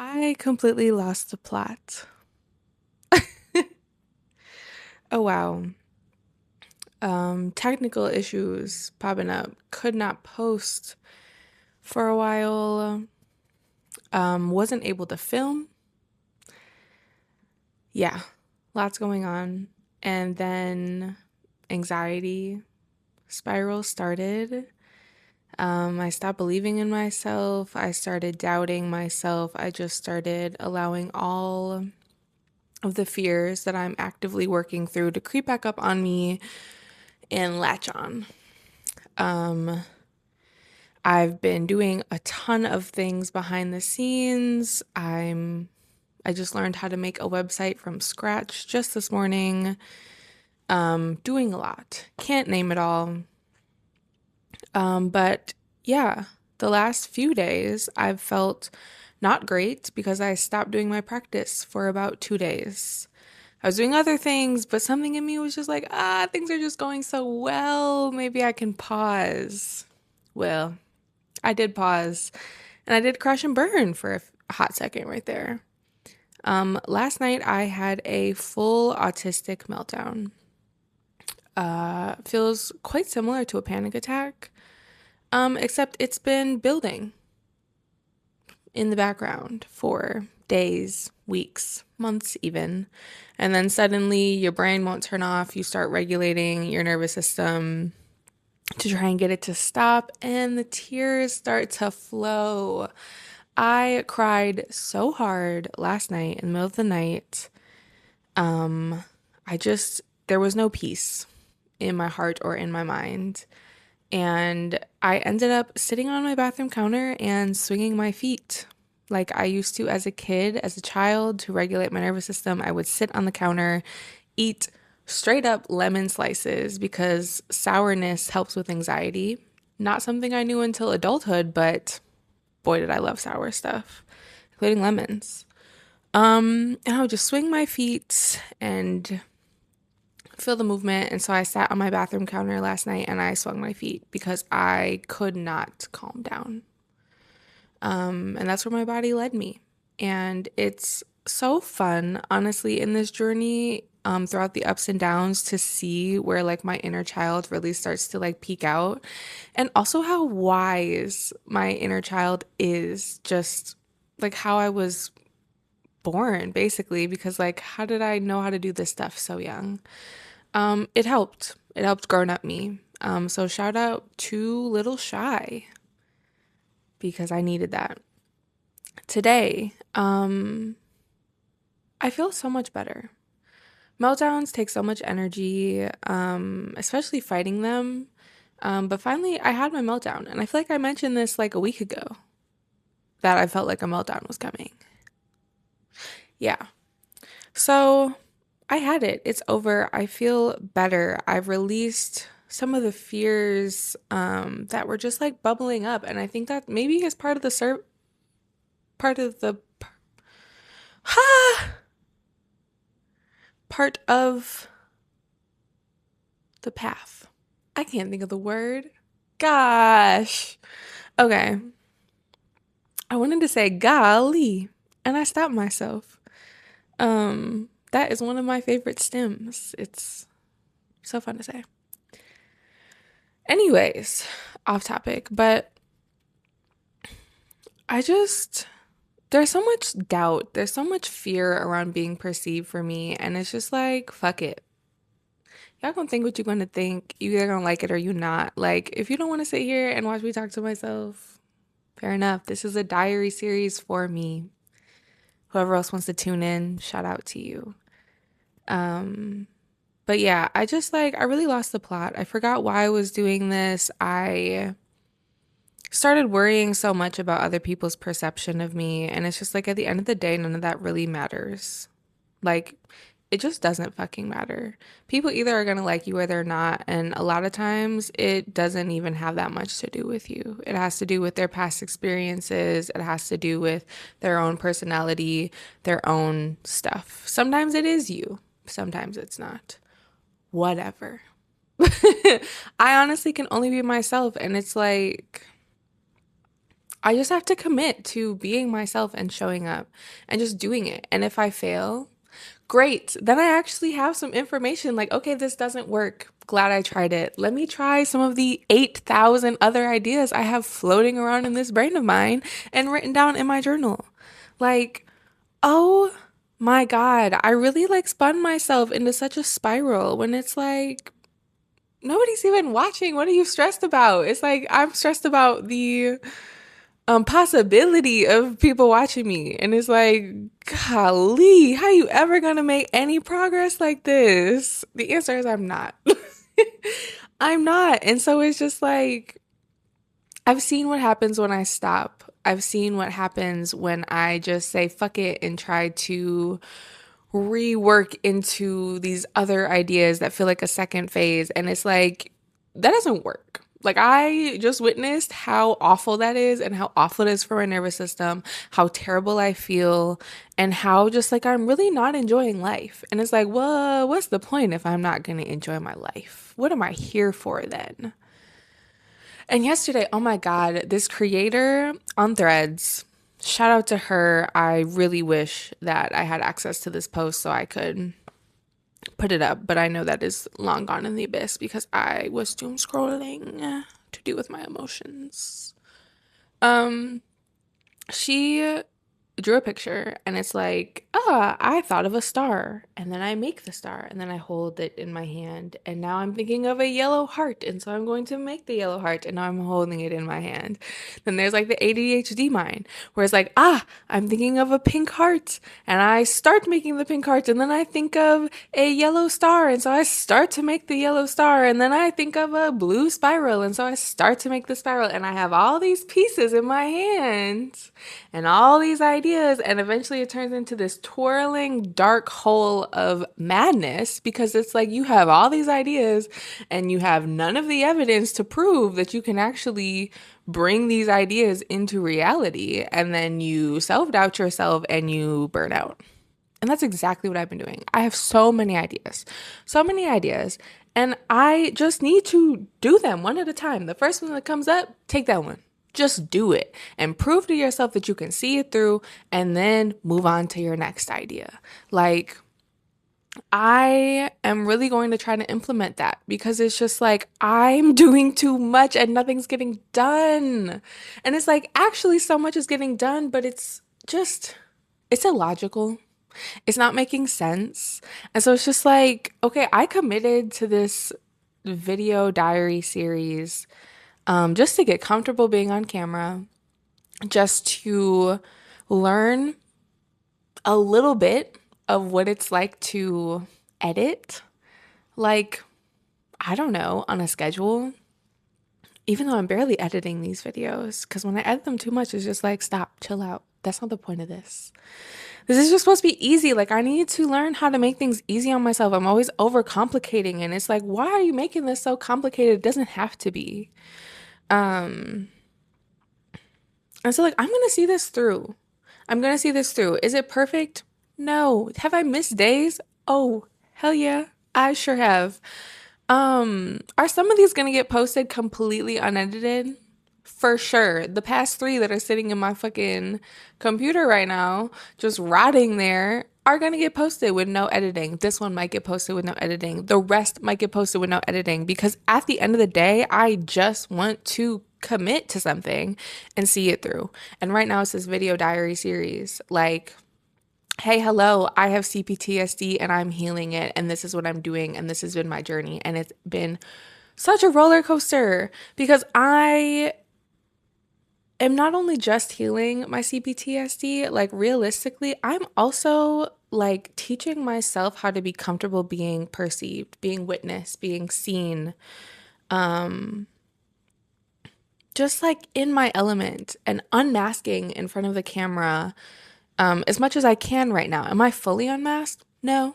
I completely lost the plot. Oh wow. Technical issues popping up. Could not post for a while. Wasn't able to film. Yeah, lots going on. And then anxiety spiral started. I stopped believing in myself. I started doubting myself. I just started allowing all of the fears that I'm actively working through to creep back up on me and latch on. Um, I've been doing a ton of things behind the scenes. I just learned how to make a website from scratch just this morning. Doing a lot. Can't name it all. But yeah, the last few days I've felt not great because I stopped doing my practice for about 2 days. I was doing other things, but something in me was just like, things are just going so well. Maybe I can pause. Well, I did pause and I did crash and burn for a hot second right there. Last night I had a full autistic meltdown. Feels quite similar to a panic attack, except it's been building in the background for days, weeks, months even. And then suddenly your brain won't turn off. You start regulating your nervous system to try and get it to stop, and the tears start to flow. I cried so hard last night in the middle of the night. I just, there was no peace in my heart or in my mind. And I ended up sitting on my bathroom counter and swinging my feet like I used to as a kid, as a child, to regulate my nervous system. I would sit on the counter, eat straight up lemon slices because sourness helps with anxiety. Not something I knew until adulthood, but boy, did I love sour stuff, including lemons. And I would just swing my feet and feel the movement. And so I sat on my bathroom counter last night and I swung my feet because I could not calm down. And that's where my body led me. And it's so fun, honestly, in this journey, throughout the ups and downs to see where like my inner child really starts to like peek out. And also how wise my inner child is, just like how I was born, basically, because like, how did I know how to do this stuff so young? It helped. It helped grown up me. So shout out to Little Shy because I needed that. Today, I feel so much better. Meltdowns take so much energy, especially fighting them. But finally, I had my meltdown, and I feel like I mentioned this like a week ago that I felt like a meltdown was coming. Yeah. So I had it. It's over. I feel better. I've released some of the fears that were just like bubbling up, and I think that maybe is part of the part of the part of the path. I can't think of the word. Gosh. Okay. I wanted to say golly, and I stopped myself. That is one of my favorite stems. It's so fun to say. Anyways, off topic, but I just there's so much doubt, there's so much fear around being perceived for me, and it's just like, fuck it. Y'all gonna think what you're gonna think. You either gonna like it or you not. Like, if you don't want to sit here and watch me talk to myself, fair enough. This is a diary series for me. Whoever else wants to tune in, shout out to you. Um, but yeah, I just like I really lost the plot. I forgot why I was doing this. I started worrying so much about other people's perception of me, and it's just like at the end of the day, none of that really matters. Like, it just doesn't fucking matter. People either are gonna like you or they're not, and a lot of times it doesn't even have that much to do with you. It has to do with their past experiences, it has to do with their own personality, their own stuff. Sometimes it is you, sometimes it's not. Whatever. I honestly can only be myself, and it's like I just have to commit to being myself and showing up and just doing it. And if I fail, great. Then I actually have some information like, okay, this doesn't work. Glad I tried it. Let me try some of the 8,000 other ideas I have floating around in this brain of mine and written down in my journal. Like, oh my God, I really like spun myself into such a spiral when it's like, nobody's even watching. What are you stressed about? It's like, I'm stressed about the possibility of people watching me. And it's like, golly, how you ever gonna make any progress like this? The answer is I'm not. I'm not. And so it's just like, I've seen what happens when I stop. I've seen what happens when I just say fuck it and try to rework into these other ideas that feel like a second phase. And it's like, that doesn't work. Like, I just witnessed how awful that is and how awful it is for my nervous system, how terrible I feel, and how just like I'm really not enjoying life. And it's like, well, what's the point if I'm not going to enjoy my life? What am I here for then? And yesterday, oh my God, this creator on Threads, shout out to her. I really wish that I had access to this post so I could put it up, but I know that is long gone in the abyss because I was doom scrolling to deal with my emotions. Um, she drew a picture and it's like, I thought of a star and then I make the star and then I hold it in my hand and now I'm thinking of a yellow heart and so I'm going to make the yellow heart and now I'm holding it in my hand. Then there's like the ADHD mind where it's like, I'm thinking of a pink heart and I start making the pink heart and then I think of a yellow star and so I start to make the yellow star and then I think of a blue spiral and so I start to make the spiral and I have all these pieces in my hand and all these ideas, and eventually it turns into this twirling dark hole of madness because it's like you have all these ideas and you have none of the evidence to prove that you can actually bring these ideas into reality, and then you self-doubt yourself and you burn out. And that's exactly what I've been doing. I have so many ideas, and I just need to do them one at a time. The first one that comes up, take that one. Just do it and prove to yourself that you can see it through and then move on to your next idea. Like, I am really going to try to implement that because it's just like I'm doing too much and nothing's getting done. And it's like actually so much is getting done, but it's illogical. It's not making sense. And so it's just like, okay, I committed to this video diary series just to get comfortable being on camera, just to learn a little bit of what it's like to edit, like, I don't know, on a schedule, even though I'm barely editing these videos, because when I edit them too much, it's just like, stop, chill out. That's not the point of this. This is just supposed to be easy. Like, I need to learn how to make things easy on myself. I'm always overcomplicating, and it's like, why are you making this so complicated? It doesn't have to be. And so, like, I'm gonna see this through. I'm gonna see this through. Is it perfect? No. Have I missed days? Oh, hell yeah. I sure have. Are some of these gonna get posted completely unedited? For sure. The past three that are sitting in my fucking computer right now, just rotting there, are gonna get posted with no editing. This one might get posted with no editing. The rest might get posted with no editing because at the end of the day, I just want to commit to something and see it through. And right now it's this video diary series. Like, hey, hello, I have CPTSD and I'm healing it, and this is what I'm doing, and this has been my journey. And it's been such a roller coaster because I am not only just healing my CPTSD, like realistically, I'm also like teaching myself how to be comfortable being perceived, being witnessed, being seen, just like in my element and unmasking in front of the camera as much as I can right now. Am I fully unmasked? No.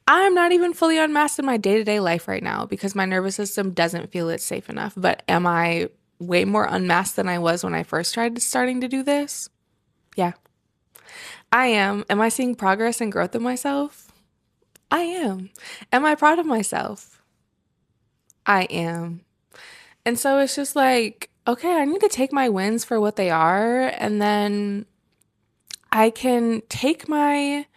I'm not even fully unmasked in my day-to-day life right now because my nervous system doesn't feel it's safe enough. But am I way more unmasked than I was when I first tried starting to do this? Yeah, I am. Am I seeing progress and growth in myself? I am. Am I proud of myself? I am. And so it's just like, okay, I need to take my wins for what they are, and then I can take my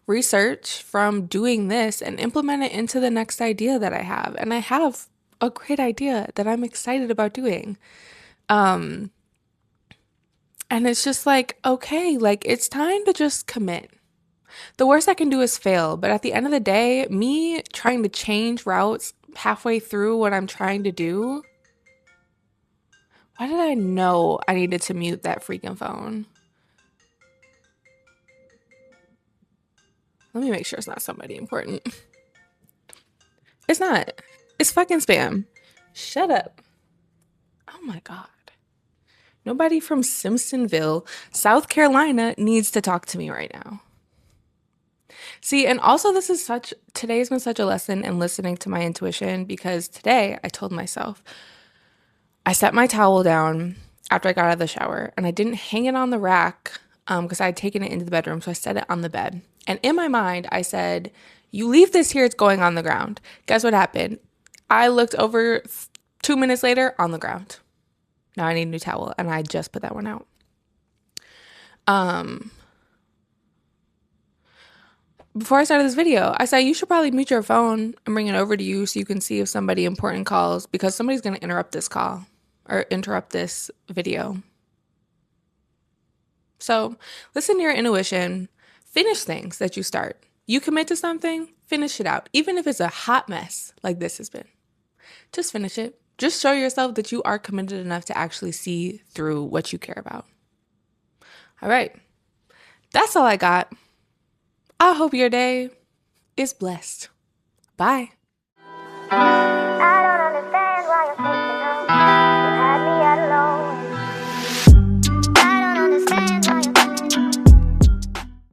research from doing this and implement it into the next idea that I have. And I have a great idea that I'm excited about doing. Um, and it's just like, okay, like it's time to just commit. The worst I can do is fail, but at the end of the day, me trying to change routes halfway through what I'm trying to do, why did I know I needed to mute that freaking phone? Let me make sure it's not somebody important. It's not. It's fucking spam. Shut up. Oh my God. Nobody from Simpsonville, South Carolina needs to talk to me right now. See, and also today's been such a lesson in listening to my intuition because today I told myself, I set my towel down after I got out of the shower and I didn't hang it on the rack because I had taken it into the bedroom. So I set it on the bed. And in my mind, I said, you leave this here, it's going on the ground. Guess what happened? I looked over 2 minutes later on the ground. Now I need a new towel and I just put that one out. Before I started this video, I said you should probably mute your phone and bring it over to you so you can see if somebody important calls because somebody's going to interrupt this call or interrupt this video. So listen to your intuition, finish things that you start. You commit to something, finish it out. Even if it's a hot mess like this has been, just finish it. Just show yourself that you are committed enough to actually see through what you care about. All right. That's all I got. I hope your day is blessed. Bye.